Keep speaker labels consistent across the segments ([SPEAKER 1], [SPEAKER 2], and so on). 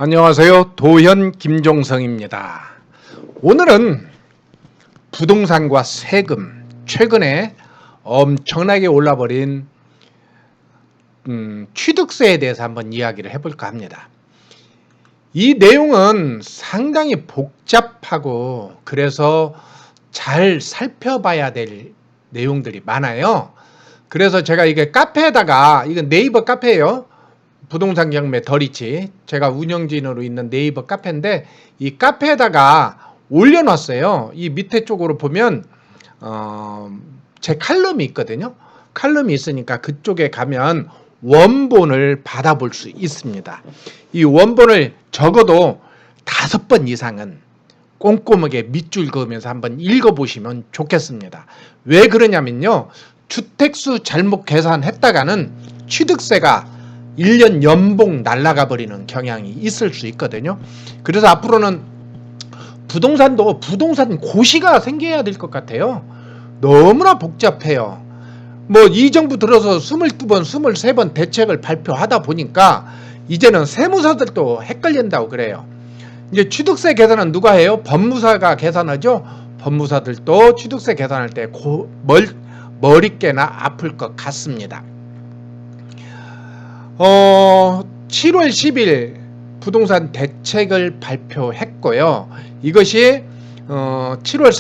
[SPEAKER 1] 안녕하세요. 도현 김종성입니다. 오늘은 부동산과 세금, 최근에 엄청나게 올라버린 취득세에 대해서 한번 이야기를 해볼까 합니다. 이 내용은 상당히 복잡하고 그래서 잘 살펴봐야 될 내용들이 많아요. 그래서 제가 이게 카페에다가, 이건 네이버 카페예요. 부동산 경매 더리치, 제가 운영진으로 있는 네이버 카페인데 이 카페에다가 올려놨어요. 이 밑에 쪽으로 보면 제 칼럼이 있거든요. 칼럼이 있으니까 그쪽에 가면 원본을 받아볼 수 있습니다. 이 원본을 적어도 5번 이상은 꼼꼼하게 밑줄 그으면서 한번 읽어보시면 좋겠습니다. 왜 그러냐면요, 주택수 잘못 계산했다가는 취득세가 1년 연봉 날아가 버리는 경향이 있을 수 있거든요. 그래서 앞으로는 부동산도 부동산 고시가 생겨야 될 것 같아요. 너무나 복잡해요. 뭐 이 정부 들어서 22번, 23번 대책을 발표하다 보니까 이제는 세무사들도 헷갈린다고 그래요. 이제 취득세 계산은 누가 해요? 법무사가 계산하죠. 법무사들도 취득세 계산할 때 머리깨나 아플 것 같습니다. 7월 10일 부동산 대책을 발표했고요. 이것이 7월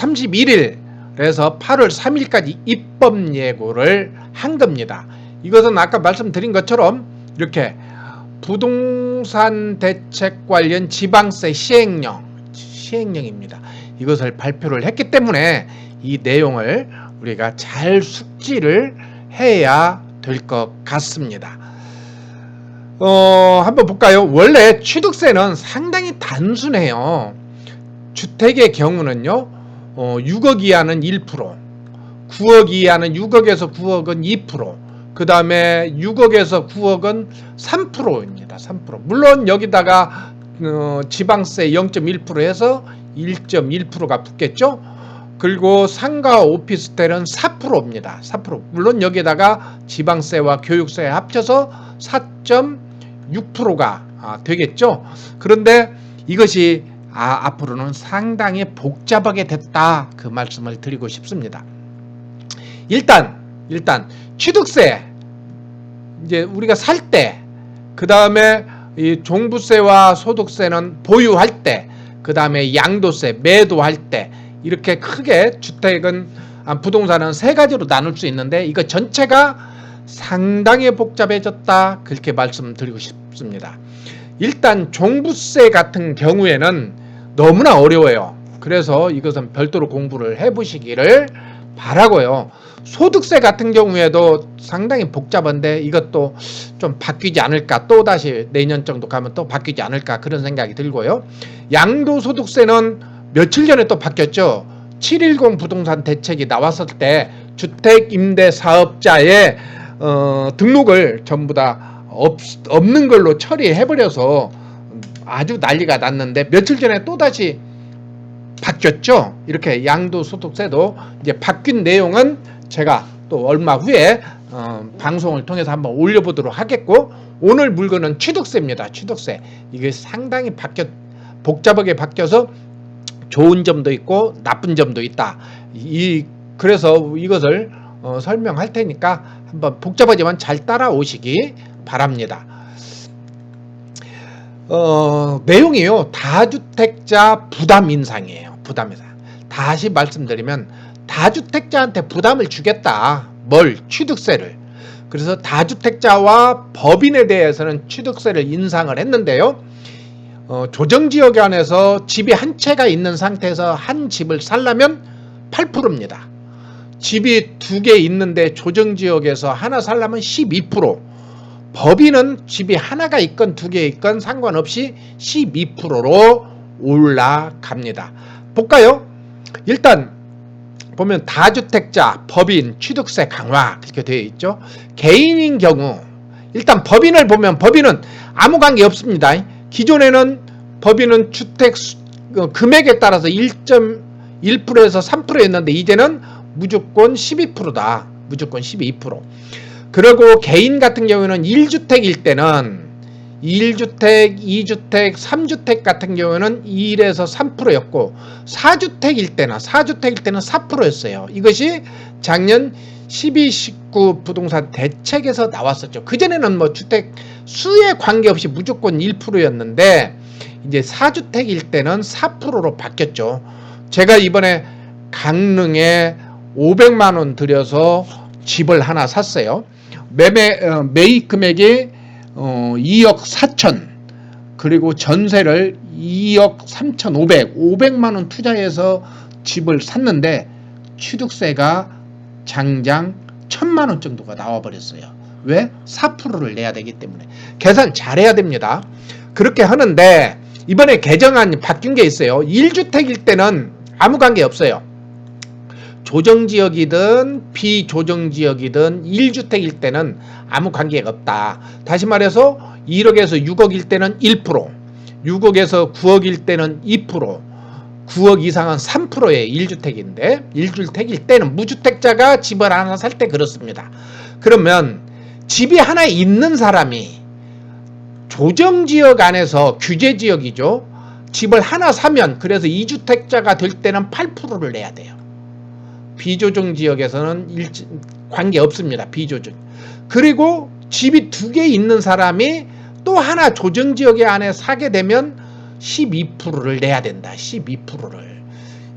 [SPEAKER 1] 31일에서 8월 3일까지 입법 예고를 한 겁니다. 이것은 아까 말씀드린 것처럼 이렇게 부동산 대책 관련 지방세 시행령입니다. 이것을 발표를 했기 때문에 이 내용을 우리가 잘 숙지를 해야 될 것 같습니다. 한번 볼까요? 원래 취득세는 상당히 단순해요. 주택의 경우는요, 6억 이하는 1%, 9억 이하는 6억에서 9억은 2%, 그 다음에 6억에서 9억은 3%입니다. 3%. 물론 여기다가 지방세 0.1% 해서 1.1%가 붙겠죠? 그리고 상가 오피스텔은 4%입니다. 4%. 물론 여기에다가 지방세와 교육세 합쳐서 4.6%가 되겠죠. 그런데 이것이 앞으로는 상당히 복잡하게 됐다, 그 말씀을 드리고 싶습니다. 일단 취득세, 이제 우리가 살 때, 그 다음에 이 종부세와 소득세는 보유할 때, 그 다음에 양도세 매도할 때, 이렇게 크게 주택은 부동산은 세 가지로 나눌 수 있는데 이거 전체가 상당히 복잡해졌다, 그렇게 말씀드리고 싶습니다. 일단 종부세 같은 경우에는 너무나 어려워요. 그래서 이것은 별도로 공부를 해보시기를 바라고요. 소득세 같은 경우에도 상당히 복잡한데 이것도 좀 바뀌지 않을까, 또 다시 내년 정도 가면 또 바뀌지 않을까, 그런 생각이 들고요. 양도소득세는 며칠 전에 또 바뀌었죠. 710 부동산 대책이 나왔을 때 주택임대사업자의 등록을 전부 다 없는 걸로 처리해버려서 아주 난리가 났는데 며칠 전에 또다시 바뀌었죠. 이렇게 양도소득세도 이제 바뀐 내용은 제가 또 얼마 후에 방송을 통해서 한번 올려보도록 하겠고, 오늘 물건은 취득세입니다. 취득세. 이게 상당히 복잡하게 바뀌어서 좋은 점도 있고 나쁜 점도 있다. 그래서 이것을 설명할 테니까 한번 복잡하지만 잘 따라오시기 바랍니다. 내용이요, 다주택자 부담 인상이에요. 부담 인상. 다시 말씀드리면 다주택자한테 부담을 주겠다. 뭘? 취득세를. 그래서 다주택자와 법인에 대해서는 취득세를 인상을 했는데요, 조정지역에 안에서 집이 한 채가 있는 상태에서 한 집을 살려면 8%입니다. 집이 2개 있는데 조정지역에서 하나 살려면 12%. 법인은 집이 하나가 있건 2개 있건 상관없이 12%로 올라갑니다. 볼까요? 일단 보면 다주택자, 법인, 취득세 강화 이렇게 되어 있죠. 개인인 경우, 일단 법인을 보면 법인은 아무 관계 없습니다. 기존에는 법인은 주택 금액에 따라서 1.1%에서 3%였는데 이제는 무조건 12%다. 무조건 12%. 그리고 개인 같은 경우에는 1주택일 때는 1주택, 2주택, 3주택 같은 경우에는 1에서 3%였고 4주택일 때는 4%였어요. 이것이 작년 12.19 부동산 대책에서 나왔었죠. 그전에는 뭐 주택 수에 관계없이 무조건 1%였는데 이제 4주택일 때는 4%로 바뀌었죠. 제가 이번에 강릉에 500만 원 들여서 집을 하나 샀어요. 매입 금액이 2억 4천, 그리고 전세를 2억 3,500, 500만 원 투자해서 집을 샀는데 취득세가 장장 1,000만 원 정도가 나와버렸어요. 왜? 4%를 내야 되기 때문에. 계산 잘해야 됩니다. 그렇게 하는데 이번에 개정안이 바뀐 게 있어요. 1주택일 때는 아무 관계 없어요. 조정지역이든 비조정지역이든 1주택일 때는 아무 관계가 없다. 다시 말해서 1억에서 6억일 때는 1%, 6억에서 9억일 때는 2%, 9억 이상은 3%의 1주택인데 1주택일 때는 무주택자가 집을 하나 살 때 그렇습니다. 그러면 집이 하나 있는 사람이 조정지역 안에서 규제지역이죠. 집을 하나 사면 그래서 2주택자가 될 때는 8%를 내야 돼요. 비조정지역에서는 관계 없습니다. 비조정. 그리고 집이 2개 있는 사람이 또 하나 조정지역 안에 사게 되면 12%를 내야 된다. 12%를.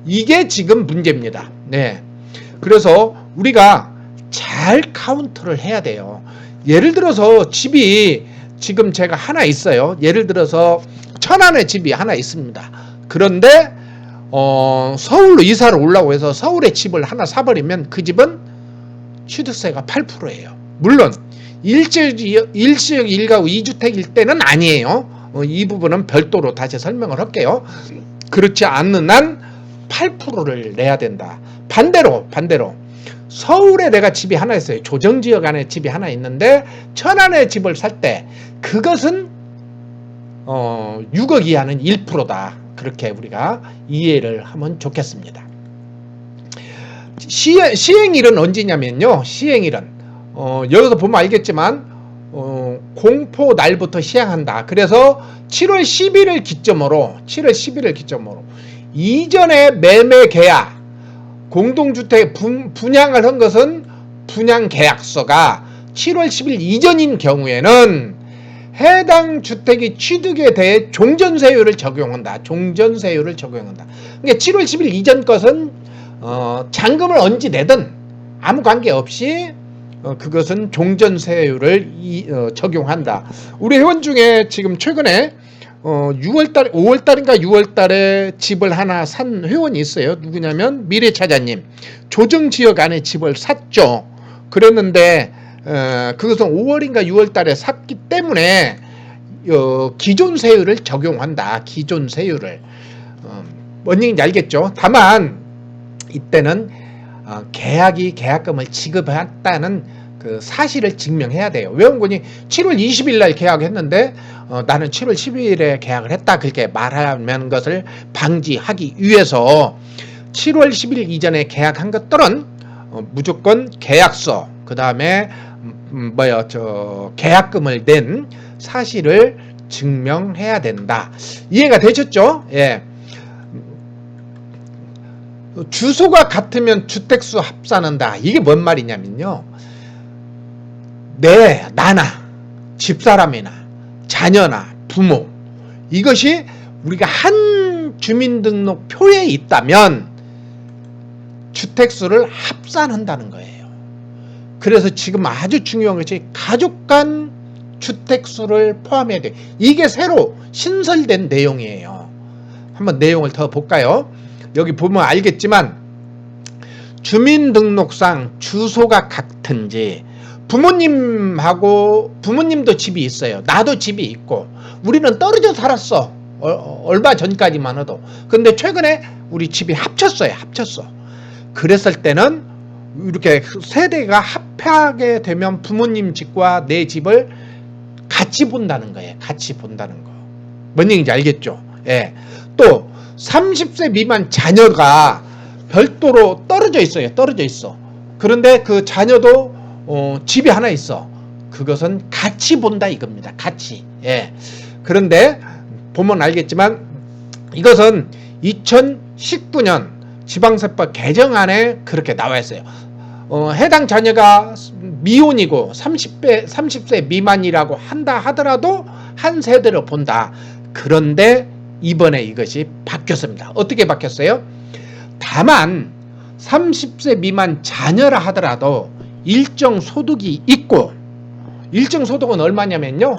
[SPEAKER 1] 이게 지금 문제입니다. 네. 그래서 우리가 잘 카운트를 해야 돼요. 예를 들어서 집이 지금 제가 하나 있어요. 예를 들어서 천안에 집이 하나 있습니다. 그런데 서울로 이사를 오려고 해서 서울에 집을 하나 사버리면 그 집은 취득세가 8%예요. 물론 일시적 1가구 2주택일 때는 아니에요. 이 부분은 별도로 다시 설명을 할게요. 그렇지 않는 한 8%를 내야 된다. 반대로 서울에 내가 집이 하나 있어요. 조정지역 안에 집이 하나 있는데 천안에 집을 살 때 그것은 6억 이하는 1%다. 그렇게 우리가 이해를 하면 좋겠습니다. 시행일은 언제냐면요. 시행일은 여기서 보면 알겠지만 공포 날부터 시행한다. 그래서 7월 10일을 기점으로 이전에 매매 계약, 공동주택 분양을 한 것은 분양 계약서가 7월 10일 이전인 경우에는 해당 주택이 취득에 대해 종전세율을 적용한다. 그러니까 7월 10일 이전 것은 잔금을 언제 내든 아무 관계없이 그것은 종전세율을 적용한다. 우리 회원 중에 지금 최근에 5월달인가 6월달에 집을 하나 산 회원이 있어요. 누구냐면 미래차자님. 조정지역 안에 집을 샀죠. 그랬는데 그것은 5월인가 6월달에 샀기 때문에 기존 세율을 적용한다. 기존 세율을. 뭔 얘기인지 알겠죠? 다만 이때는 계약금을 지급했다는 그 사실을 증명해야 돼요. 회원군이 7월 20일 날 계약했는데 나는 7월 12일에 계약을 했다. 그렇게 말하는 것을 방지하기 위해서 7월 10일 이전에 계약한 것들은 무조건 계약서, 그 다음에 계약금을 낸 사실을 증명해야 된다. 이해가 되셨죠? 예. 주소가 같으면 주택수 합산한다. 이게 뭔 말이냐면요. 나나 집사람이나 자녀나 부모, 이것이 우리가 한 주민등록표에 있다면 주택수를 합산한다는 거예요. 그래서 지금 아주 중요한 것이 가족 간 주택수를 포함해야 돼요. 이게 새로 신설된 내용이에요. 한번 내용을 더 볼까요? 여기 보면 알겠지만 주민등록상 주소가 같은지, 부모님도 집이 있어요. 나도 집이 있고 우리는 떨어져 살았어. 얼마 전까지만 해도. 근데 최근에 우리 집이 합쳤어. 그랬을 때는 이렇게 세대가 합하게 되면 부모님 집과 내 집을 같이 본다는 거예요. 뭔 얘기인지 알겠죠? 예. 또 30세 미만 자녀가 별도로 떨어져 있어. 그런데 그 자녀도 집이 하나 있어. 그것은 같이 본다 이겁니다. 같이. 예. 그런데 보면 알겠지만 이것은 2019년 지방세법 개정안에 그렇게 나와 있어요. 해당 자녀가 미혼이고 30세 미만이라고 한다 하더라도 한 세대로 본다. 그런데 이번에 이것이 바뀌었습니다. 어떻게 바뀌었어요? 다만 30세 미만 자녀라 하더라도 일정 소득이 있고, 일정 소득은 얼마냐면요,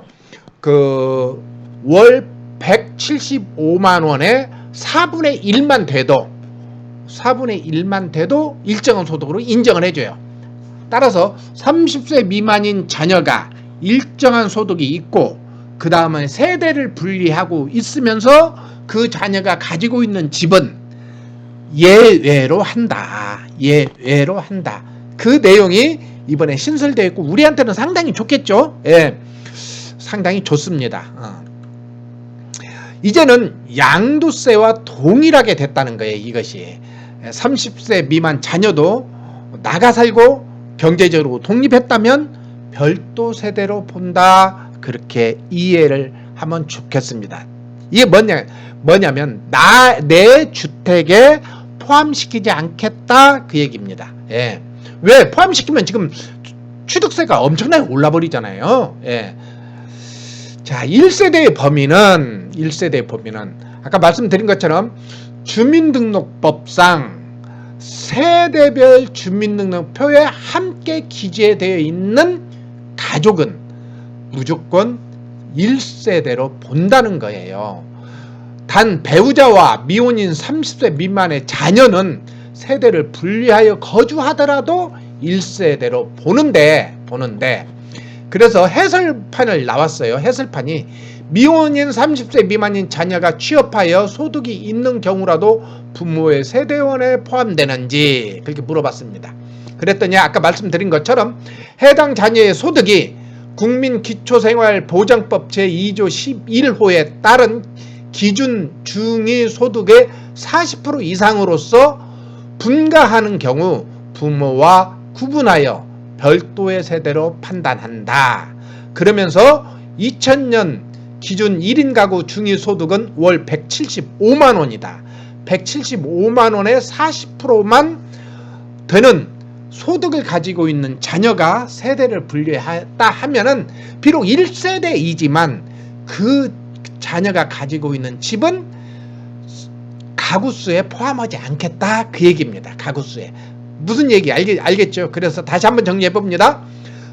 [SPEAKER 1] 월 175만 원에 4분의 1만 돼도 일정한 소득으로 인정을 해줘요. 따라서 30세 미만인 자녀가 일정한 소득이 있고 그 다음에 세대를 분리하고 있으면서 그 자녀가 가지고 있는 집은 예외로 한다. 예외로 한다. 그 내용이 이번에 신설되어 있고 우리한테는 상당히 좋겠죠. 예, 상당히 좋습니다. 이제는 양도세와 동일하게 됐다는 거예요. 이것이 30세 미만 자녀도 나가 살고 경제적으로 독립했다면 별도 세대로 본다. 그렇게 이해를 하면 좋겠습니다. 이게 뭐냐면 내 주택에 포함시키지 않겠다 그 얘기입니다. 예. 왜 포함시키면 지금 취득세가 엄청나게 올라버리잖아요. 예. 자, 1세대의 범위는 아까 말씀드린 것처럼 주민등록법상 세대별 주민등록표에 함께 기재되어 있는 가족은 무조건 1세대로 본다는 거예요. 단 배우자와 미혼인 30세 미만의 자녀는 세대를 분리하여 거주하더라도 1세대로 보는데 그래서 해설판을 나왔어요. 해설판이 미혼인 30세 미만인 자녀가 취업하여 소득이 있는 경우라도 부모의 세대원에 포함되는지 그렇게 물어봤습니다. 그랬더니 아까 말씀드린 것처럼 해당 자녀의 소득이 국민기초생활보장법 제2조 11호에 따른 기준 중위소득의 40% 이상으로서 분가하는 경우 부모와 구분하여 별도의 세대로 판단한다. 그러면서 2000년 기준 1인 가구 중위소득은 월 175만 원이다. 175만 원의 40%만 되는 소득을 가지고 있는 자녀가 세대를 분리했다 하면은 비록 1세대이지만 그 자녀가 가지고 있는 집은 가구수에 포함하지 않겠다 그 얘기입니다. 가구수에. 무슨 얘기 알겠죠? 그래서 다시 한번 정리해 봅니다.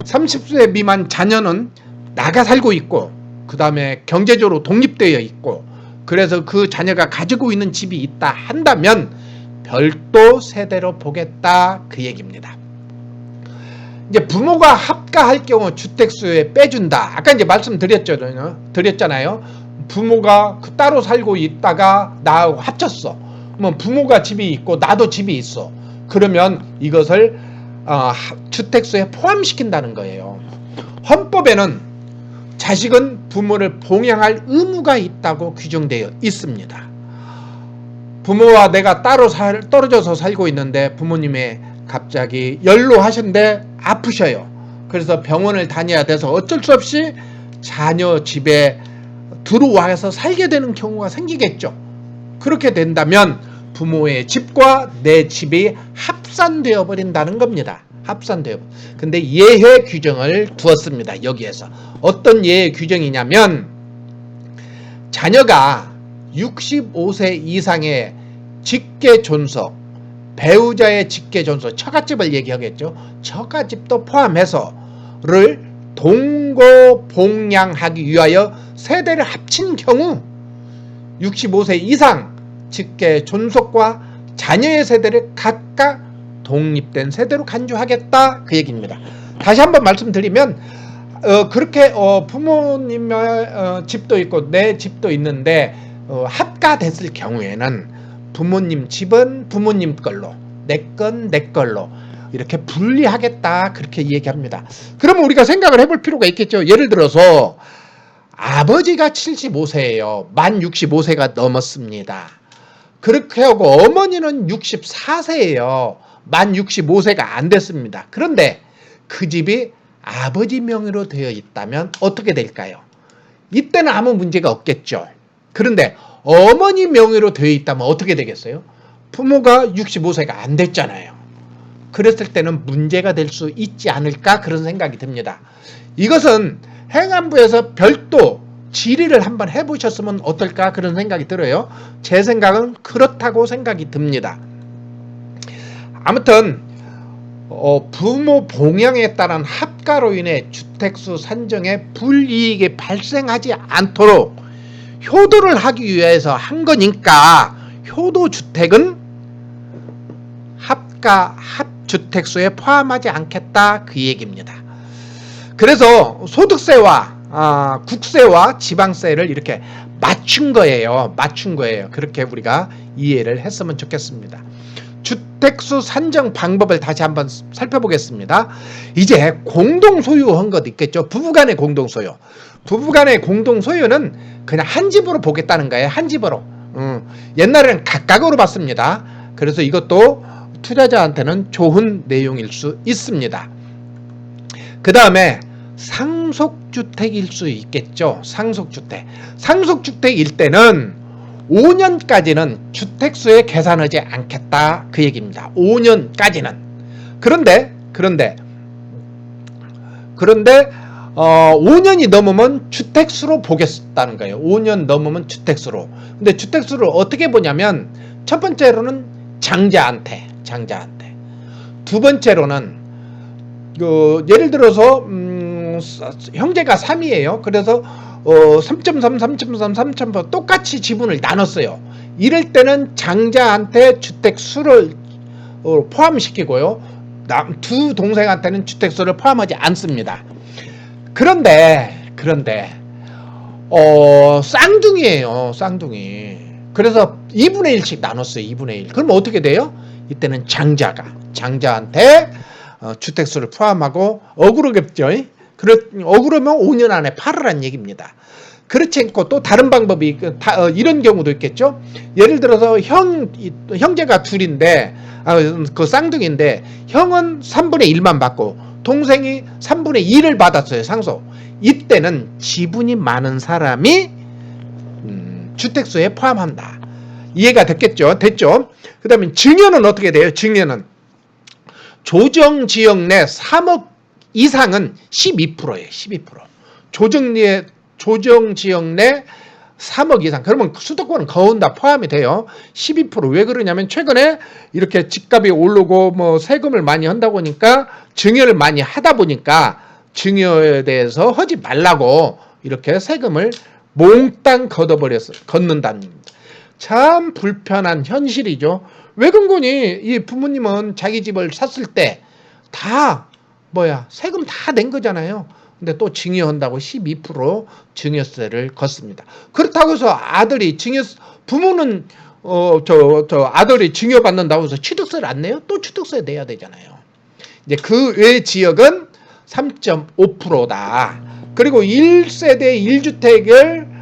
[SPEAKER 1] 30세 미만 자녀는 나가 살고 있고 그 다음에 경제적으로 독립되어 있고 그래서 그 자녀가 가지고 있는 집이 있다 한다면 별도 세대로 보겠다 그 얘기입니다. 이제 부모가 합가할 경우 주택수에 빼준다. 아까 이제 말씀드렸잖아요. 부모가 따로 살고 있다가 나하고 합쳤어. 그러면 부모가 집이 있고 나도 집이 있어. 그러면 이것을 주택수에 포함시킨다는 거예요. 헌법에는 자식은 부모를 봉양할 의무가 있다고 규정되어 있습니다. 부모와 내가 따로 떨어져서 살고 있는데 부모님의 갑자기 연로하신데 아프셔요. 그래서 병원을 다녀야 돼서 어쩔 수 없이 자녀 집에 들어와서 살게 되는 경우가 생기겠죠. 그렇게 된다면 부모의 집과 내 집이 합산되어 버린다는 겁니다. 근데 예외 규정을 두었습니다. 여기에서 어떤 예외 규정이냐면 자녀가 65세 이상의 직계존속, 배우자의 직계존속, 처갓집을 얘기하겠죠. 처갓집도 포함해서를 동거봉양하기 위하여 세대를 합친 경우 65세 이상 직계존속과 자녀의 세대를 각각 독립된 세대로 간주하겠다 그 얘기입니다. 다시 한번 말씀드리면 그렇게 부모님의 집도 있고 내 집도 있는데 합가됐을 경우에는 부모님 집은 부모님 걸로 내 건 내 걸로 이렇게 분리하겠다 그렇게 얘기합니다. 그러면 우리가 생각을 해볼 필요가 있겠죠. 예를 들어서 아버지가 75세예요. 만 65세가 넘었습니다. 그렇게 하고 어머니는 64세예요. 만 65세가 안 됐습니다. 그런데 그 집이 아버지 명의로 되어 있다면 어떻게 될까요? 이때는 아무 문제가 없겠죠. 그런데 어머니 명의로 되어 있다면 어떻게 되겠어요? 부모가 65세가 안 됐잖아요. 그랬을 때는 문제가 될 수 있지 않을까 그런 생각이 듭니다. 이것은 행안부에서 별도 질의를 한번 해보셨으면 어떨까 그런 생각이 들어요. 제 생각은 그렇다고 생각이 듭니다. 아무튼 부모 봉양에 따른 합가로 인해 주택수 산정에 불이익이 발생하지 않도록 효도를 하기 위해서 한 거니까 효도주택은 합주택수에 포함하지 않겠다 그 얘기입니다. 그래서 소득세와 국세와 지방세를 이렇게 맞춘 거예요. 그렇게 우리가 이해를 했으면 좋겠습니다. 주택수 산정 방법을 다시 한번 살펴보겠습니다. 이제 공동소유한 것 있겠죠. 부부간의 공동소유. 부부간의 공동소유는 그냥 한 집으로 보겠다는 거예요. 한 집으로. 옛날에는 각각으로 봤습니다. 그래서 이것도 투자자한테는 좋은 내용일 수 있습니다. 그 다음에 상속주택일 수 있겠죠. 상속주택일 때는 5년까지는 주택수에 계산하지 않겠다 그 얘기입니다. 5년까지는. 그런데 5년이 넘으면 주택수로 보겠다는 거예요. 5년 넘으면 주택수로. 근데 주택수를 어떻게 보냐면 첫 번째로는 장자한테. 두 번째로는 예를 들어서 형제가 3이에요. 그래서 3.3, 3.3, 3.4 똑같이 지분을 나눴어요. 이럴 때는 장자한테 주택수를 포함시키고요. 두 동생한테는 주택수를 포함하지 않습니다. 그런데 쌍둥이. 그래서 2분의 1씩 나눴어요. 2분의 1. 그럼 어떻게 돼요? 이때는 장자한테 주택수를 포함하고 억울하겠죠. 억울하면 5년 안에 팔으란 얘기입니다. 그렇지 않고 또 다른 방법이 이런 경우도 있겠죠. 예를 들어서 형제가 둘인데 그 쌍둥이인데 형은 3분의 1만 받고 동생이 3분의 2를 받았어요. 상속. 이때는 지분이 많은 사람이 주택수에 포함한다. 이해가 됐겠죠? 됐죠? 그 다음에 증여는 어떻게 돼요? 증여는 조정지역 내 3억 이상은 12%예요. 12%. 조정지역 내 3억 이상. 그러면 수도권은 거의 다 포함이 돼요. 12%. 왜 그러냐면 최근에 이렇게 집값이 오르고 세금을 많이 한다고 하니까 증여를 많이 하다 보니까 증여에 대해서 하지 말라고 이렇게 세금을 몽땅 걷는답니다. 참 불편한 현실이죠. 왜 그런거니? 이 부모님은 자기 집을 샀을 때 다 세금 다 낸 거잖아요. 근데 또 증여한다고 12% 증여세를 걷습니다. 그렇다고 해서 부모는 아들이 증여받는다고 해서 취득세를 안 내요? 또 취득세 내야 되잖아요. 이제 그 외 지역은 3.5%다. 그리고 1세대 1주택을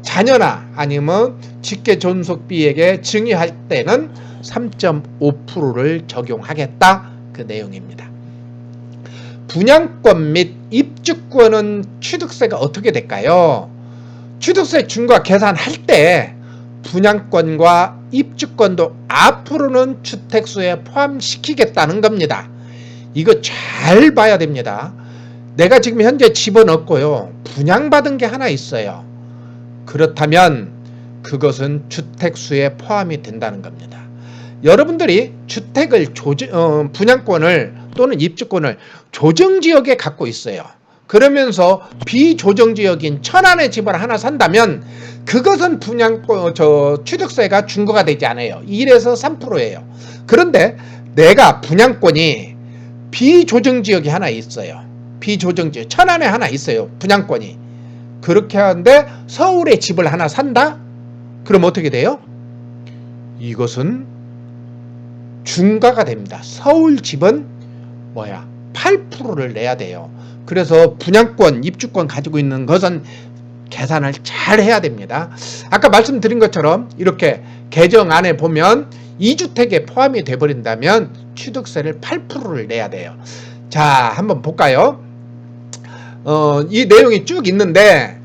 [SPEAKER 1] 자녀나 아니면 직계존속비에게 증여할 때는 3.5%를 적용하겠다 그 내용입니다. 분양권 및 입주권은 취득세가 어떻게 될까요? 취득세 중과 계산할 때 분양권과 입주권도 앞으로는 주택수에 포함시키겠다는 겁니다. 이거 잘 봐야 됩니다. 내가 지금 현재 집어넣고요. 분양받은 게 하나 있어요. 그렇다면 그것은 주택수에 포함이 된다는 겁니다. 여러분들이 주택을 분양권을 또는 입주권을 조정지역에 갖고 있어요. 그러면서 비조정지역인 천안의 집을 하나 산다면 그것은 취득세가 중과가 되지 않아요. 1에서 3%예요. 그런데 내가 분양권이 비조정지역이 하나 있어요. 비조정지역 천안에 하나 있어요. 분양권이. 그렇게 하는데 서울에 집을 하나 산다? 그럼 어떻게 돼요? 이것은 중과가 됩니다. 서울 집은 8%를 내야 돼요. 그래서 분양권, 입주권 가지고 있는 것은 계산을 잘 해야 됩니다. 아까 말씀드린 것처럼 이렇게 개정안에 보면 2주택에 포함이 돼버린다면 취득세를 8%를 내야 돼요. 자, 한번 볼까요? 이 내용이 쭉 있는데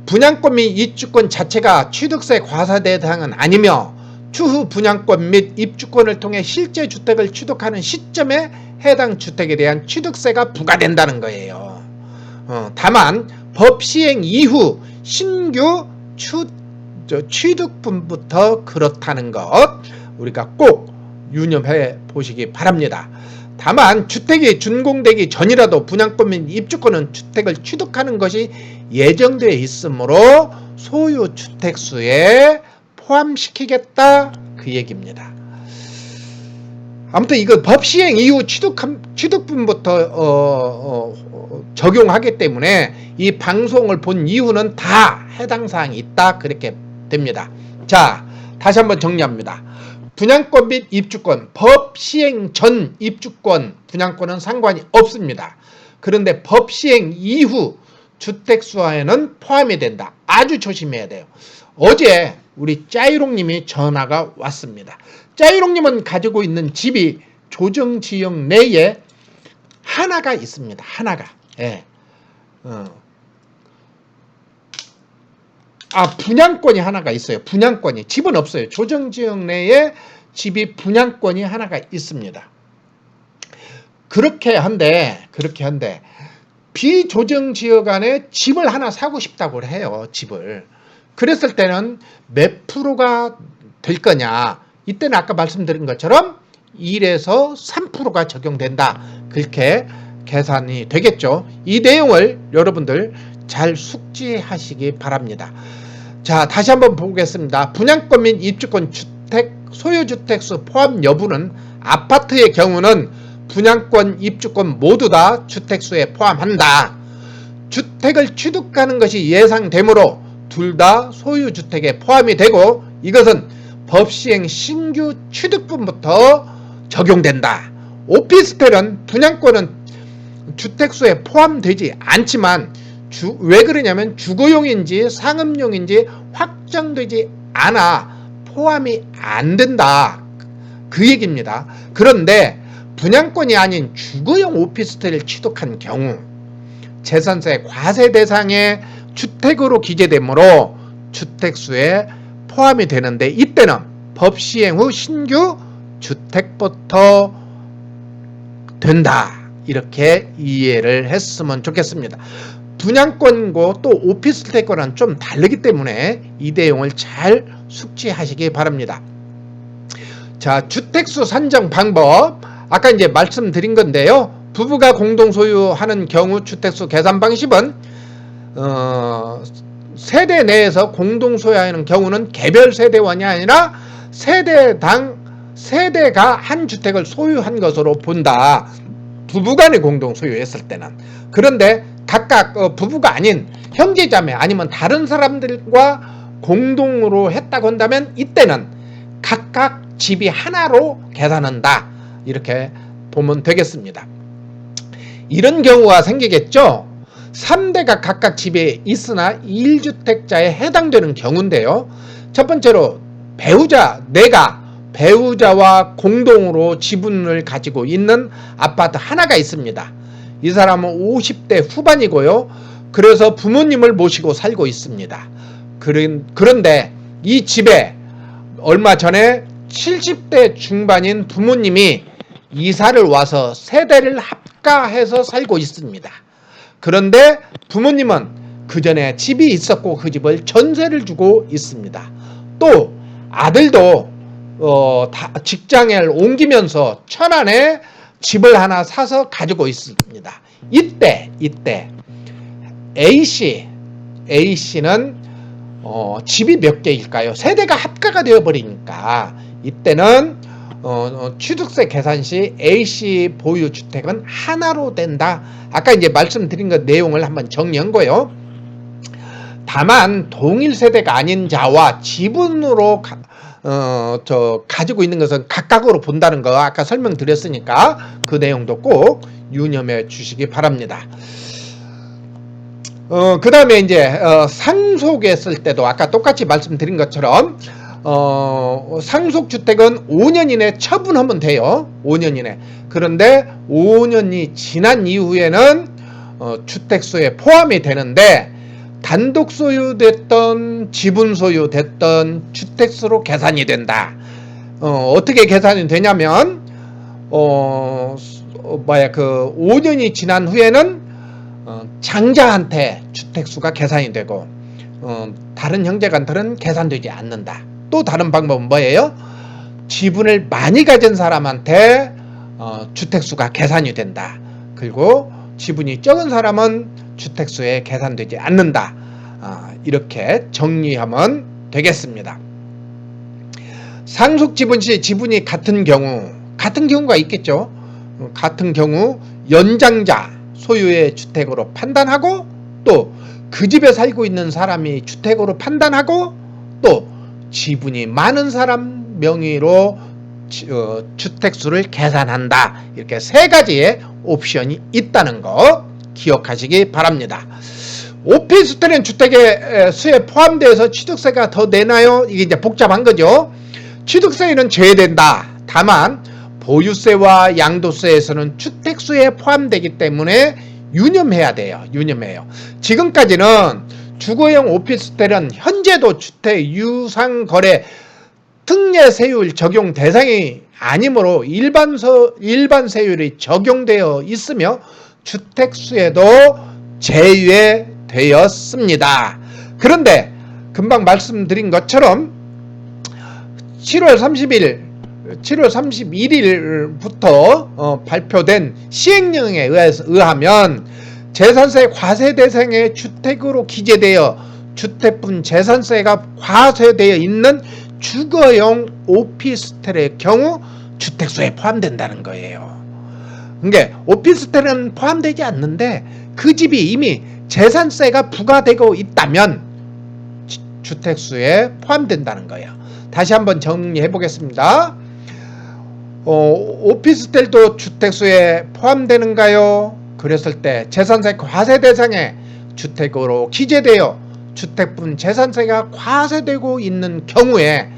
[SPEAKER 1] 분양권 및 입주권 자체가 취득세 과세 대상은 아니며 추후 분양권 및 입주권을 통해 실제 주택을 취득하는 시점에 해당 주택에 대한 취득세가 부과된다는 거예요. 다만 법 시행 이후 신규 취득분부터 그렇다는 것 우리가 꼭 유념해 보시기 바랍니다. 다만 주택이 준공되기 전이라도 분양권 및 입주권은 주택을 취득하는 것이 예정되어 있으므로 소유 주택수에 포함시키겠다 그 얘기입니다. 아무튼 이거 법 시행 이후 취득분부터 적용하기 때문에 이 방송을 본 이후는 다 해당 사항이 있다 그렇게 됩니다. 자, 다시 한번 정리합니다. 분양권 및 입주권, 법 시행 전 입주권, 분양권은 상관이 없습니다. 그런데 법 시행 이후 주택수하에는 포함이 된다. 아주 조심해야 돼요. 어제 우리 짜이롱님이 전화가 왔습니다. 짜이롱님은 가지고 있는 집이 조정지역 내에 하나가 있습니다. 하나가. 예. 분양권이 하나가 있어요. 분양권이. 집은 없어요. 조정지역 내에 집이 분양권이 하나가 있습니다. 그렇게 한데 비조정지역 안에 집을 하나 사고 싶다고 해요. 집을. 그랬을 때는 몇 프로가 될 거냐. 이때는 아까 말씀드린 것처럼 1에서 3%가 적용된다. 그렇게 계산이 되겠죠. 이 내용을 여러분들 잘 숙지하시기 바랍니다. 자, 다시 한번 보겠습니다. 분양권 및 입주권 주택 소유주택수 포함 여부는 아파트의 경우는 분양권, 입주권 모두 다 주택수에 포함한다. 주택을 취득하는 것이 예상되므로 둘 다 소유주택에 포함이 되고 이것은 법시행 신규 취득분부터 적용된다. 오피스텔은 분양권은 주택수에 포함되지 않지만 왜 그러냐면 주거용인지 상업용인지 확정되지 않아 포함이 안 된다. 그 얘기입니다. 그런데 분양권이 아닌 주거용 오피스텔을 취득한 경우 재산세 과세 대상의 주택으로 기재되므로 주택수에 포함이 되는데 이때는 법 시행 후 신규 주택부터 된다. 이렇게 이해를 했으면 좋겠습니다. 분양권과 또 오피스텔권은 좀 다르기 때문에 이 내용을 잘 숙지하시기 바랍니다. 자, 주택수 산정 방법 아까 이제 말씀드린 건데요. 부부가 공동 소유하는 경우 주택수 계산 방식은 세대 내에서 공동 소유하는 경우는 개별 세대원이 아니라 세대가 한 주택을 소유한 것으로 본다. 부부간의 공동 소유했을 때는. 그런데 각각 부부가 아닌 형제자매 아니면 다른 사람들과 공동으로 했다고 한다면 이때는 각각 집이 하나로 계산한다. 이렇게 보면 되겠습니다. 이런 경우가 생기겠죠. 3대가 각각 집에 있으나 1주택자에 해당되는 경우인데요. 첫 번째로 내가 배우자와 공동으로 지분을 가지고 있는 아파트 하나가 있습니다. 이 사람은 50대 후반이고요. 그래서 부모님을 모시고 살고 있습니다. 그런데 이 집에 얼마 전에 70대 중반인 부모님이 이사를 와서 세대를 합가해서 살고 있습니다. 그런데 부모님은 그 전에 집이 있었고 그 집을 전세를 주고 있습니다. 또 아들도 직장을 옮기면서 천안에 집을 하나 사서 가지고 있습니다. 이때 A씨는 집이 몇 개일까요? 세대가 합가가 되어버리니까 이때는 취득세 계산 시 A씨 보유 주택은 하나로 된다. 아까 이제 말씀드린 그 내용을 한번 정리한 거예요. 다만 동일 세대가 아닌 자와 지분으로 가지고 있는 것은 각각으로 본다는 거 아까 설명드렸으니까 그 내용도 꼭 유념해 주시기 바랍니다. 그 다음에 이제 상속했을 때도 아까 똑같이 말씀드린 것처럼 상속주택은 5년 이내 처분하면 돼요. 5년 이내. 그런데 5년이 지난 이후에는 주택수에 포함이 되는데 단독 소유됐던 지분 소유됐던 주택수로 계산이 된다. 어떻게 계산이 되냐면 5년이 지난 후에는 장자한테 주택수가 계산이 되고 다른 형제간들은 계산되지 않는다. 또 다른 방법은 뭐예요? 지분을 많이 가진 사람한테 주택수가 계산이 된다. 그리고 지분이 적은 사람은 주택수에 계산되지 않는다. 이렇게 정리하면 되겠습니다. 상속지분 시 지분이 같은 경우가 있겠죠. 같은 경우 연장자 소유의 주택으로 판단하고 또 그 집에 살고 있는 사람이 주택으로 판단하고 또 지분이 많은 사람 명의로 주택수를 계산한다. 이렇게 세 가지의 옵션이 있다는 거 기억하시기 바랍니다. 오피스텔은 주택의 수에 포함되어서 취득세가 더 내나요? 이게 이제 복잡한 거죠. 취득세는 제외된다. 다만 보유세와 양도세에서는 주택수에 포함되기 때문에 유념해야 돼요. 유념해요. 지금까지는 주거용 오피스텔은 현재도 주택 유상거래 특례세율 적용 대상이 아니므로 일반 세율이 적용되어 있으며 주택수에도 제외되었습니다. 그런데 금방 말씀드린 것처럼 7월 31일부터 발표된 시행령에 의하면 재산세 과세 대상의 주택으로 기재되어 주택분 재산세가 과세되어 있는 주거용 오피스텔의 경우 주택수에 포함된다는 거예요. 그러니까 오피스텔은 포함되지 않는데 그 집이 이미 재산세가 부과되고 있다면 주택수에 포함된다는 거예요. 다시 한번 정리해 보겠습니다. 오피스텔도 주택수에 포함되는가요? 그랬을 때 재산세 과세 대상의 주택으로 기재되어 주택분 재산세가 과세되고 있는 경우에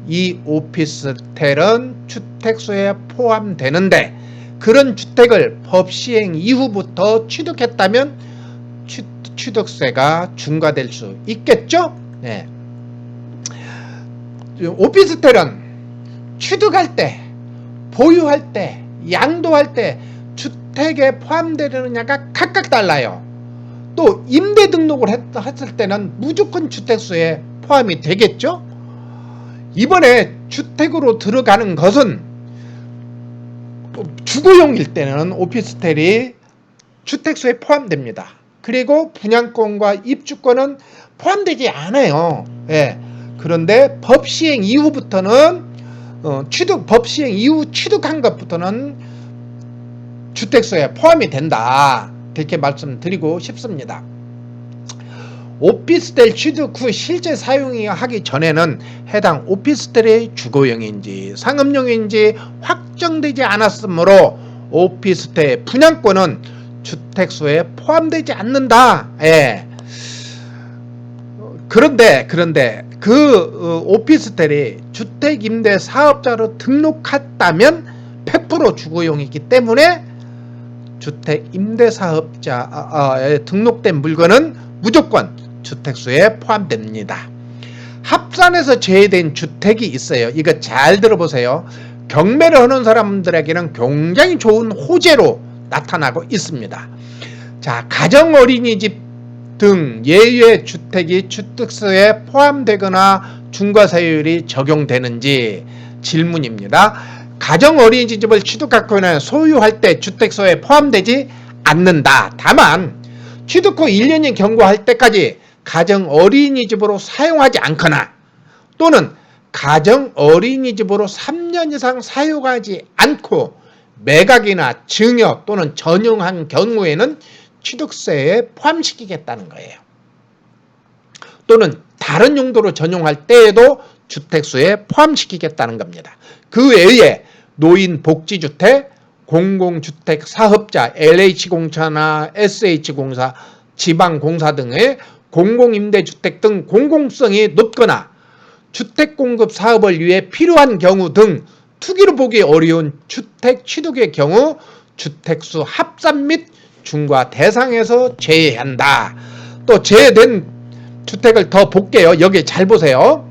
[SPEAKER 1] 이 오피스텔은 주택수에 포함되는데 그런 주택을 법 시행 이후부터 취득했다면 취득세가 중과될 수 있겠죠? 네. 오피스텔은 취득할 때, 보유할 때, 양도할 때 주택에 포함되느냐가 각각 달라요. 또 임대 등록을 했을 때는 무조건 주택수에 포함이 되겠죠? 이번에 주택으로 들어가는 것은 주거용일 때는 오피스텔이 주택수에 포함됩니다. 그리고 분양권과 입주권은 포함되지 않아요. 예. 그런데 법 시행 이후부터는 법 시행 이후 취득한 것부터는 주택수에 포함이 된다. 그렇게 말씀드리고 싶습니다. 오피스텔 취득 후 실제 사용하기 전에는 해당 오피스텔이 주거용인지 상업용인지 확정되지 않았으므로 오피스텔 분양권은 주택수에 포함되지 않는다. 예. 그런데 그 오피스텔이 주택임대사업자로 등록했다면 100% 주거용이기 때문에 주택임대사업자에 등록된 물건은 무조건 주택수에 포함됩니다. 합산에서 제외된 주택이 있어요. 이거 잘 들어보세요. 경매를 하는 사람들에게는 굉장히 좋은 호재로 나타나고 있습니다. 자, 가정어린이집 등 예외 주택이 주택수에 포함되거나 중과세율이 적용되는지 질문입니다. 가정어린이집을 취득하거나 소유할 때 주택수에 포함되지 않는다. 다만 취득 후 1년이 경과할 때까지 가정어린이집으로 사용하지 않거나 또는 가정어린이집으로 3년 이상 사용하지 않고 매각이나 증여 또는 전용한 경우에는 취득세에 포함시키겠다는 거예요. 또는 다른 용도로 전용할 때에도 주택수에 포함시키겠다는 겁니다. 그 외에 노인복지주택, 공공주택 사업자, LH공사나 SH공사, 지방공사 등의 공공임대주택 등 공공성이 높거나 주택 공급 사업을 위해 필요한 경우 등 투기로 보기 어려운 주택 취득의 경우 주택수 합산 및 중과 대상에서 제외한다. 또 제외된 주택을 더 볼게요. 여기 잘 보세요.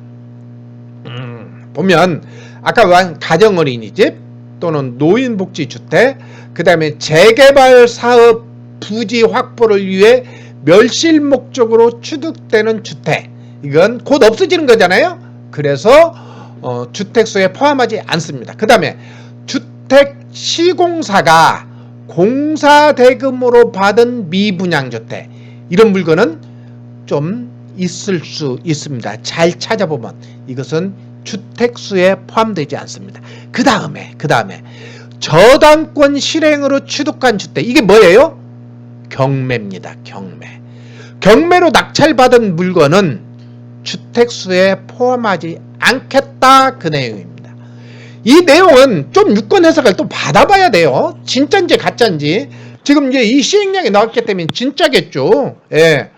[SPEAKER 1] 보면 아까 말한 가정어린이집 또는 노인복지주택, 그 다음에 재개발 사업 부지 확보를 위해 멸실 목적으로 취득되는 주택, 이건 곧 없어지는 거잖아요. 그래서 주택수에 포함하지 않습니다. 그 다음에 주택 시공사가 공사대금으로 받은 미분양주택, 이런 물건은 좀 있을 수 있습니다. 잘 찾아보면 이것은 주택수에 포함되지 않습니다. 그 다음에 저당권 실행으로 취득한 주택, 이게 뭐예요? 경매입니다. 경매로 낙찰받은 물건은 주택수에 포함하지 않겠다, 그 내용입니다. 이 내용은 좀 유권 해석을 또 받아봐야 돼요. 진짜인지 가짜인지. 지금 이제 이 시행령이 나왔기 때문에 진짜겠죠. 예,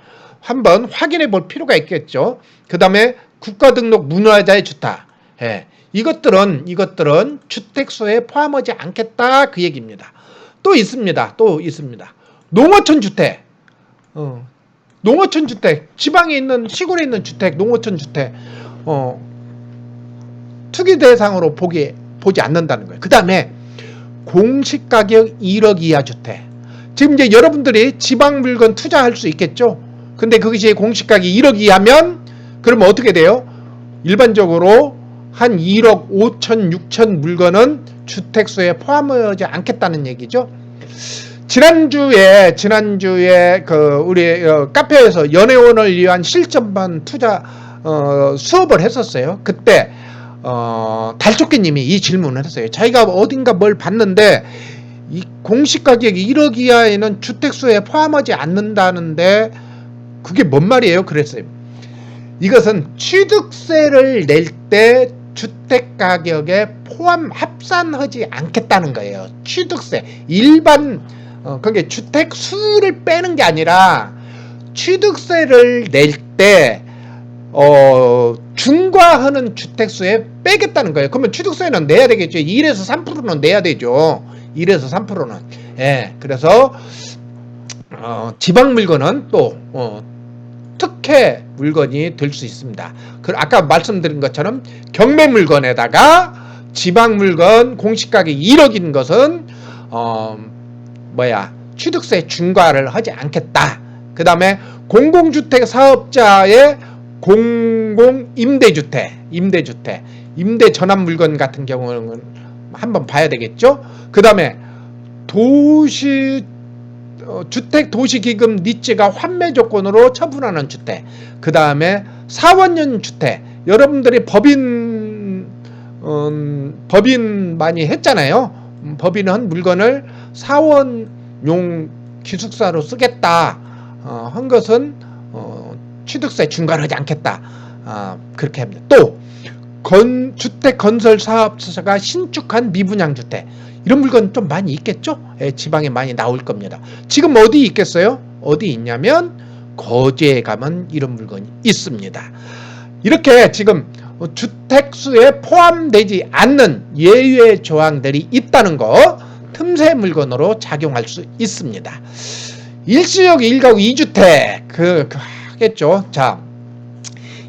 [SPEAKER 1] 한번 확인해 볼 필요가 있겠죠. 그 다음에 국가등록 문화자의 주택, 예, 이것들은 주택수에 포함하지 않겠다, 그 얘기입니다. 또 있습니다. 농어촌 주택, 농어촌 주택, 지방에 있는, 시골에 있는 주택, 농어촌 주택, 투기 대상으로 보지 않는다는 거예요. 그 다음에 공시가격 1억 이하 주택. 지금 이제 여러분들이 지방 물건 투자할 수 있겠죠? 근데 그것이 공시가격이 1억 이하면, 그러면 어떻게 돼요? 일반적으로 한 1억 5천, 6천 물건은 주택수에 포함하지 않겠다는 얘기죠. 지난주에 우리 카페에서 연애원을 위한 실전반 투자 수업을 했었어요. 그때 달조끼님이 이 질문을 했어요. 자기가 어딘가 뭘 봤는데 이 공시가격이 1억 이하에는 주택수에 포함하지 않는다는데 그게 뭔 말이에요? 그랬어요. 이것은 취득세를 낼 때 주택가격에 합산하지 않겠다는 거예요. 취득세, 일반 그게 주택수를 빼는 게 아니라 취득세를 낼 때 중과하는 주택수에 빼겠다는 거예요. 그러면 취득세는 내야 되겠죠. 1에서 3%는 내야 되죠. 1에서 3%는. 예, 그래서 지방 물건은 또 특혜 물건이 될 수 있습니다. 아까 말씀드린 것처럼 경매 물건에다가 지방 물건 공시가격이 1억인 것은 취득세 중과를 하지 않겠다. 그 다음에 공공주택 사업자의 공공임대주택, 임대 전환 물건 같은 경우는 한번 봐야 되겠죠. 그 다음에 주택 도시기금 니츠가 환매 조건으로 처분하는 주택, 그 다음에 사원용 주택, 여러분들이 법인 많이 했잖아요. 법인은 물건을 사원용 기숙사로 쓰겠다 한 것은 취득세 중과를 하지 않겠다, 그렇게 합니다. 또 주택 건설 사업자가 신축한 미분양 주택, 이런 물건 좀 많이 있겠죠? 예, 지방에 많이 나올 겁니다. 지금 어디 있겠어요? 어디 있냐면 거제에 가면 이런 물건이 있습니다. 이렇게 지금 주택수에 포함되지 않는 예외 조항들이 있다는 거, 틈새 물건으로 작용할 수 있습니다. 일시적 1가구 2주택 하겠죠. 자,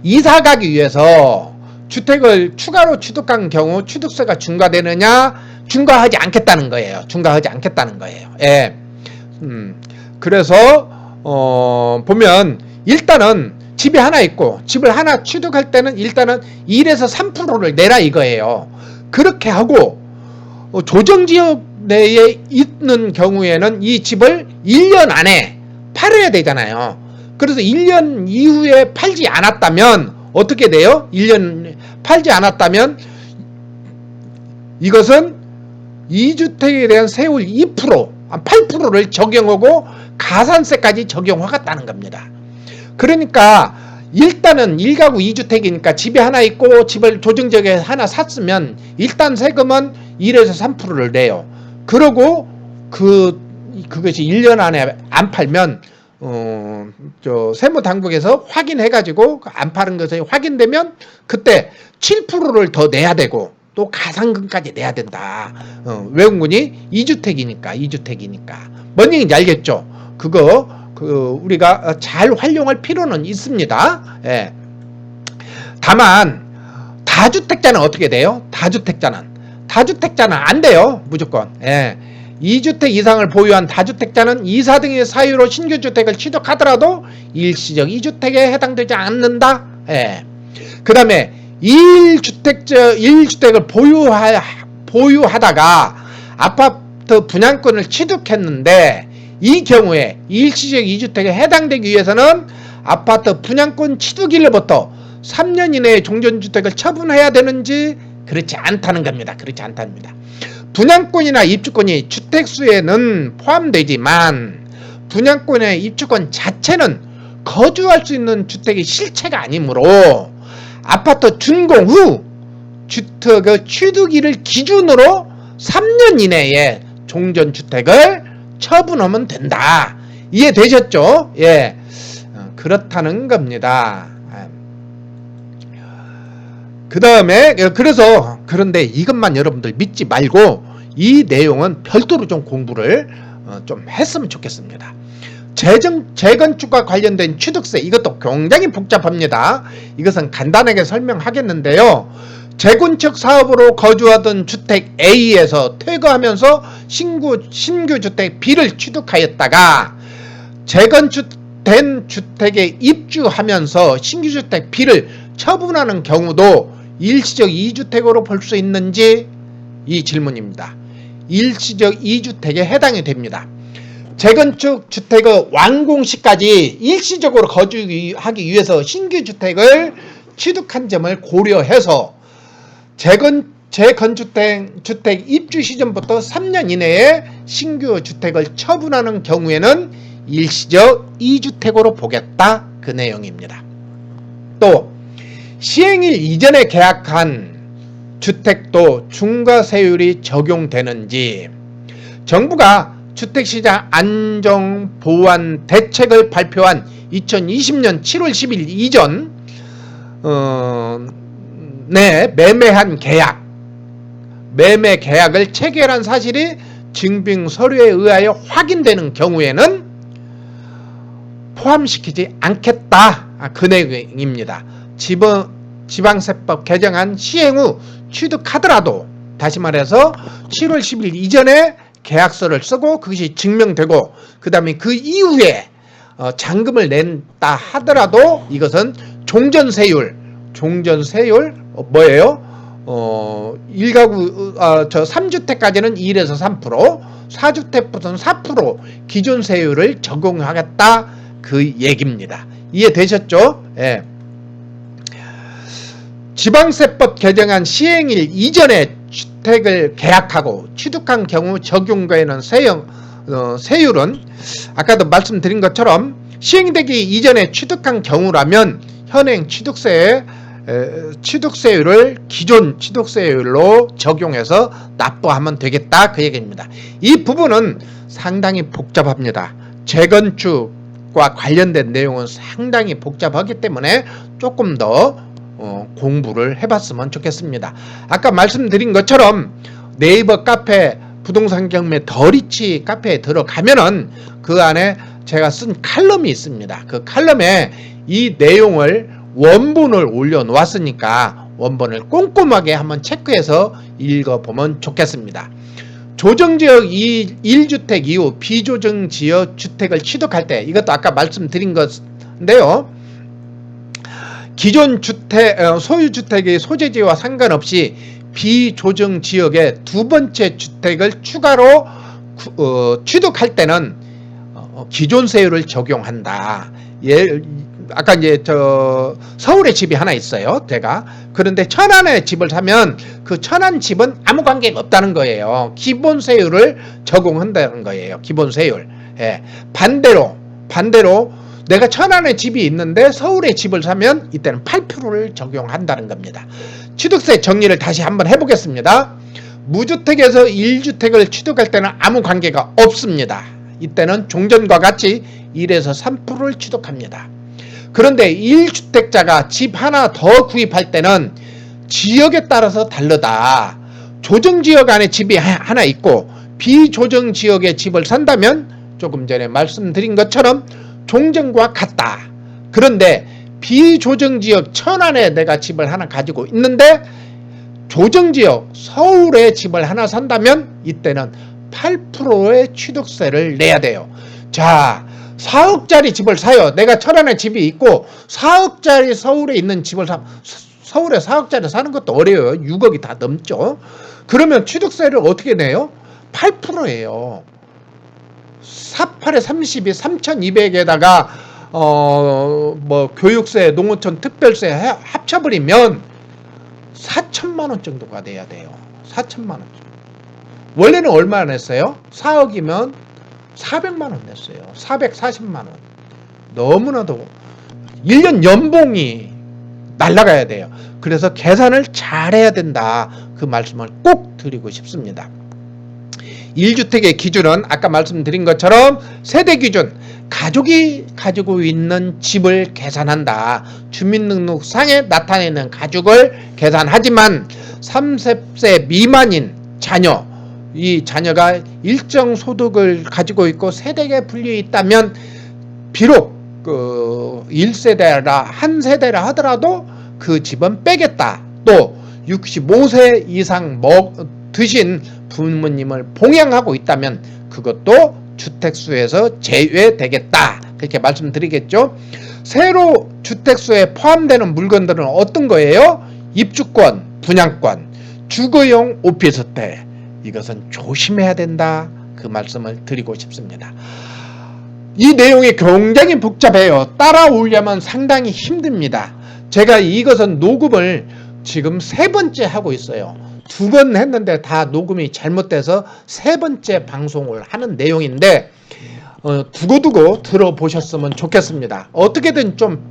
[SPEAKER 1] 이사 가기 위해서 주택을 추가로 취득한 경우 취득세가 중과되느냐? 중과하지 않겠다는 거예요. 예. 그래서 보면 일단은 집이 하나 있고 집을 하나 취득할 때는 일단은 1에서 3%를 내라 이거예요. 그렇게 하고 조정지역 내에 있는 경우에는 이 집을 1년 안에 팔아야 되잖아요. 그래서 1년 이후에 팔지 않았다면 어떻게 돼요? 1년 팔지 않았다면 이것은 2주택에 대한 세율 2%, 8%를 적용하고 가산세까지 적용하겠다는 겁니다. 그러니까 일단은 1가구 2주택이니까 집이 하나 있고 집을 조정지역에 하나 샀으면 일단 세금은 1에서 3%를 내요. 그러고 그것이 1년 안에 안 팔면 세무당국에서 확인해가지고 안 파는 것이 확인되면 그때 7%를 더 내야 되고 또 가상금까지 내야 된다. 외국인이 2주택이니까. 뭔 얘기인지 알겠죠? 그거 우리가 잘 활용할 필요는 있습니다. 예. 다만 다주택자는 어떻게 돼요? 다주택자는 안 돼요. 무조건. 예. 2주택 이상을 보유한 다주택자는 이사 등의 사유로 신규주택을 취득하더라도 일시적 2주택에 해당되지 않는다. 예. 그 다음에 1주택을 보유하다가 아파트 분양권을 취득했는데 이 경우에 일시적 2주택에 해당되기 위해서는 아파트 분양권 취득일로부터 3년 이내에 종전주택을 처분해야 되는지 그렇지 않다는 겁니다. 그렇지 않답니다. 분양권이나 입주권이 주택수에는 포함되지만 분양권의 입주권 자체는 거주할 수 있는 주택의 실체가 아니므로 아파트 준공 후 주택의 취득일을 기준으로 3년 이내에 종전주택을 처분하면 된다. 이해되셨죠? 예. 그렇다는 겁니다. 그 다음에 그런데 이것만 여러분들 믿지 말고 이 내용은 별도로 좀 공부를 좀 했으면 좋겠습니다. 재건축과 관련된 취득세, 이것도 굉장히 복잡합니다. 이것은 간단하게 설명하겠는데요. 재건축 사업으로 거주하던 주택 A에서 퇴거하면서 신규 주택 B를 취득하였다가 재건축된 주택에 입주하면서 신규 주택 B를 처분하는 경우도 일시적 2주택으로 볼 수 있는지 이 질문입니다. 일시적 2주택에 해당이 됩니다. 재건축 주택의 완공 시까지 일시적으로 거주하기 위해서 신규 주택을 취득한 점을 고려해서 재건축된 주택 입주 시점부터 3년 이내에 신규 주택을 처분하는 경우에는 일시적 2주택으로 보겠다. 그 내용입니다. 또 시행일 이전에 계약한 주택도 중과세율이 적용되는지 정부가 주택시장 안정보완 대책을 발표한 2020년 7월 10일 이전 매매 계약을 체결한 사실이 증빙 서류에 의하여 확인되는 경우에는 포함시키지 않겠다. 그 내용입니다. 지방세법 개정안 시행 후 취득하더라도 다시 말해서 7월 10일 이전에 계약서를 쓰고 그것이 증명되고 그 다음에 그 이후에 잔금을 낸다 하더라도 이것은 종전세율 뭐예요? 3주택까지는 1에서 3%, 4주택부터는 4% 기존세율을 적용하겠다 그 얘기입니다. 이해되셨죠? 예. 지방세법 개정안 시행일 이전에 주택을 계약하고 취득한 경우 적용되는 세율은 아까도 말씀드린 것처럼 시행되기 이전에 취득한 경우라면 현행 취득세율을 기존 취득세율로 적용해서 납부하면 되겠다 그 얘기입니다. 이 부분은 상당히 복잡합니다. 재건축과 관련된 내용은 상당히 복잡하기 때문에 조금 더 공부를 해봤으면 좋겠습니다. 아까 말씀드린 것처럼 네이버 카페 부동산 경매 더리치 카페에 들어가면은 그 안에 제가 쓴 칼럼이 있습니다. 그 칼럼에 이 내용을 원본을 올려놓았으니까 원본을 꼼꼼하게 한번 체크해서 읽어보면 좋겠습니다. 조정지역 1주택 이후 비조정지역 주택을 취득할 때 이것도 아까 말씀드린 것인데요. 기존 소유주택의 소재지와 상관없이 비조정지역의 두 번째 주택을 추가로 취득할 때는 기존세율을 적용한다. 아까 이제 서울에 집이 하나 있어요. 제가. 그런데 천안에 집을 사면 그 천안 집은 아무 관계가 없다는 거예요. 기본세율을 적용한다는 거예요. 기본세율. 예. 반대로 내가 천안에 집이 있는데 서울에 집을 사면 이때는 8%를 적용한다는 겁니다. 취득세 정리를 다시 한번 해보겠습니다. 무주택에서 1주택을 취득할 때는 아무 관계가 없습니다. 이때는 종전과 같이 1에서 3%를 취득합니다. 그런데 1주택자가 집 하나 더 구입할 때는 지역에 따라서 다르다. 조정지역 안에 집이 하나 있고 비조정 지역에 집을 산다면 조금 전에 말씀드린 것처럼 종전과 같다. 그런데 비조정지역 천안에 내가 집을 하나 가지고 있는데 조정지역 서울에 집을 하나 산다면 이때는 8%의 취득세를 내야 돼요. 자, 4억짜리 집을 사요. 내가 천안에 집이 있고 4억짜리 서울에 있는 집을 서울에 4억짜리 사는 것도 어려워요. 6억이 다 넘죠. 그러면 취득세를 어떻게 내요? 8%예요. 48에 32, 3,200에다가 교육세, 농어촌 특별세 합쳐버리면 4천만 원 정도가 돼야 돼요. 4천만 원. 원래는 얼마 냈어요? 4억이면 400만 원 냈어요. 440만 원. 너무나도 1년 연봉이 날아가야 돼요. 그래서 계산을 잘해야 된다. 그 말씀을 꼭 드리고 싶습니다. 1주택의 기준은 아까 말씀드린 것처럼 세대 기준, 가족이 가지고 있는 집을 계산한다. 주민등록상에 나타내는 가족을 계산하지만 30세 미만인 자녀, 이 자녀가 일정 소득을 가지고 있고 세대에 분류해 있다면 비록 1세대라 한 세대라 하더라도 그 집은 빼겠다. 또 65세 이상 드신 부모님을 봉양하고 있다면 그것도 주택수에서 제외되겠다. 그렇게 말씀드리겠죠. 새로 주택수에 포함되는 물건들은 어떤 거예요? 입주권, 분양권, 주거용 오피스텔. 이것은 조심해야 된다. 그 말씀을 드리고 싶습니다. 이 내용이 굉장히 복잡해요. 따라오려면 상당히 힘듭니다. 제가 이것은 녹음을 지금 3번째 하고 있어요. 2번 했는데 다 녹음이 잘못돼서 3번째 방송을 하는 내용인데 두고두고 들어보셨으면 좋겠습니다. 어떻게든 좀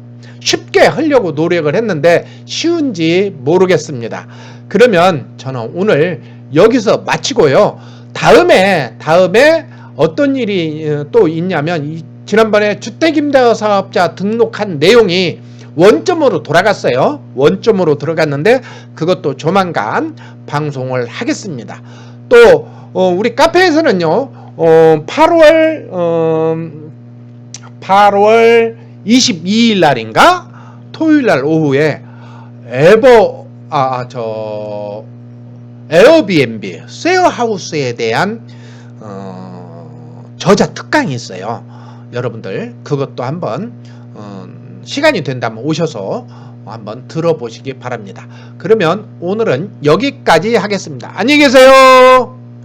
[SPEAKER 1] 쉽게 하려고 노력을 했는데 쉬운지 모르겠습니다. 그러면 저는 오늘 여기서 마치고요. 다음에 어떤 일이 또 있냐면 지난번에 주택임대사업자 등록한 내용이 원점으로 돌아갔어요. 원점으로 들어갔는데 그것도 조만간 방송을 하겠습니다. 또 우리 카페에서는요. 8월 22일 날인가 토요일 날 오후에 에어비앤비 쉐어하우스에 대한 저자 특강이 있어요. 여러분들 그것도 한번 시간이 된다면 오셔서 한번 들어보시기 바랍니다. 그러면 오늘은 여기까지 하겠습니다. 안녕히 계세요.